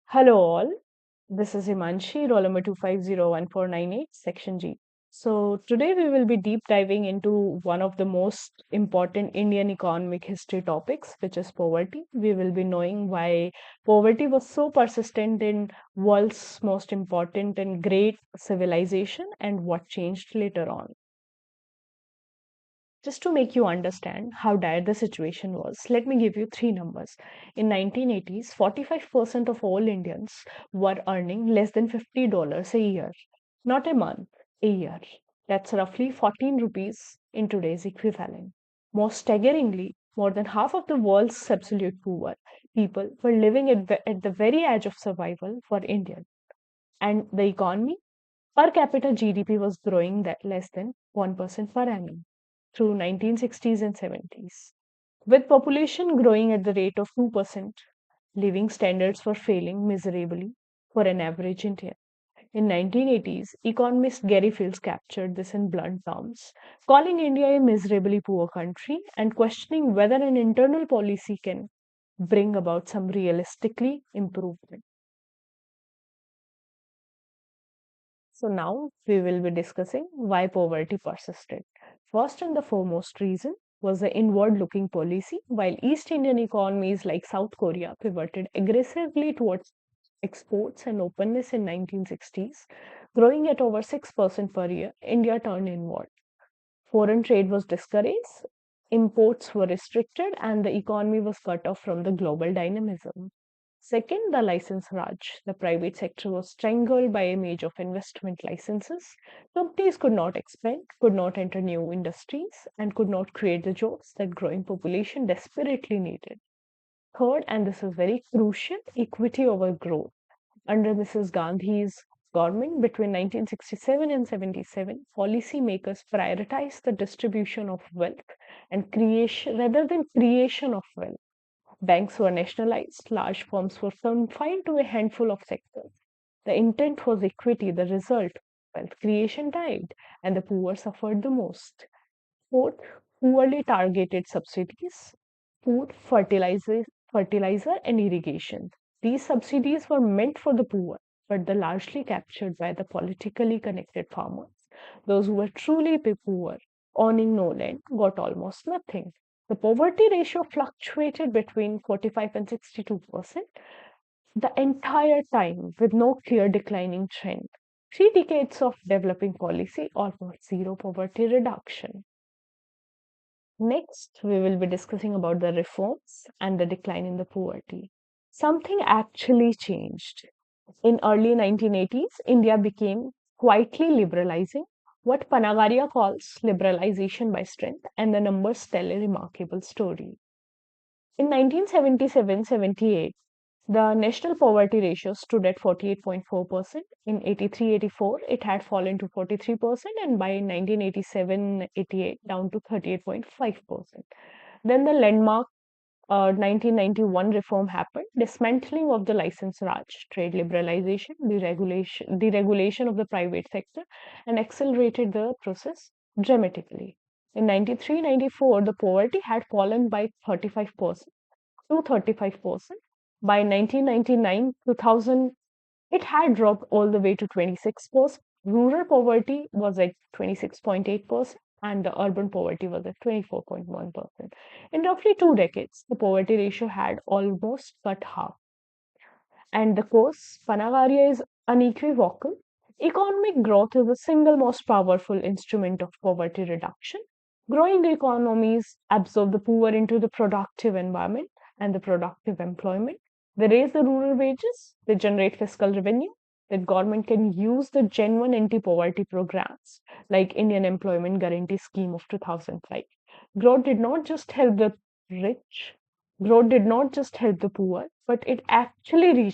Hello all, this is Himanshi, roll number 2501498, section G. So today we will be deep diving into one of the most important Indian economic history topics, which is poverty. We will be knowing why poverty was so persistent in world's most important and great civilization and what changed later on. Just to make you understand how dire the situation was, let me give you three numbers. In 1980s, 45% of all Indians were earning less than $50 a year, not a month, a year. That's roughly 14 rupees in today's equivalent. Most staggeringly, more than half of the world's absolute poor people were living at the very edge of survival for Indian. And the economy, per capita GDP was growing that less than 1% per annum through 1960s and 70s. With population growing at the rate of 2%, living standards were failing miserably for an average Indian. In 1980s, economist Gary Fields captured this in blunt terms, calling India a miserably poor country and questioning whether an internal policy can bring about some realistically improvement. So now we will be discussing why poverty persisted. First and the foremost reason was the inward looking policy. While East Indian economies like South Korea pivoted aggressively towards exports and openness in 1960s, growing at over 6% per year, India turned inward. Foreign trade was discouraged, imports were restricted, and the economy was cut off from the global dynamism. Second, the license Raj. The private sector was strangled by a mage of investment licenses. Companies could not expand, could not enter new industries, and could not create the jobs that growing population desperately needed. Third, and this is very crucial, equity over growth. Under Mrs. Gandhi's government between 1967 and 77, policymakers prioritized the distribution of wealth and creation rather than creation of wealth. Banks were nationalized, large firms were confined to a handful of sectors. The intent was equity, the result, wealth creation died, and the poor suffered the most. Fourth, poorly targeted subsidies, food, fertilizer, and irrigation. These subsidies were meant for the poor, but they're largely captured by the politically connected farmers. Those who were truly poor, owning no land, got almost nothing. The poverty ratio fluctuated between 45 and 62% the entire time with no clear declining trend. 3 decades of developing policy, almost zero poverty reduction. Next, we will be discussing about the reforms and the decline in the poverty. Something actually changed. In early 1980s, India became quietly liberalizing, what Panagaria calls liberalization by strength, and the numbers tell a remarkable story. In 1977-78, the national poverty ratio stood at 48.4%. In 83-84, it had fallen to 43%, and by 1987-88, down to 38.5%. Then the landmark 1991 reform happened, dismantling of the license Raj, trade liberalization, deregulation of the private sector, and accelerated the process dramatically. In 93-94, the poverty had fallen by 35% to 35%. By 1999 2000, it had dropped all the way to 26%. Rural poverty was at 26.8%, and the urban poverty was at 24.1%. In roughly 2 decades, the poverty ratio had almost cut half. And the cause, Panagaria is unequivocal. Economic growth is the single most powerful instrument of poverty reduction. Growing economies absorb the poor into the productive environment and the productive employment. They raise the rural wages, they generate fiscal revenue that government can use the genuine anti-poverty programs like Indian Employment Guarantee Scheme of 2005. Growth did not just help the rich, growth did not just help the poor, but it actually reached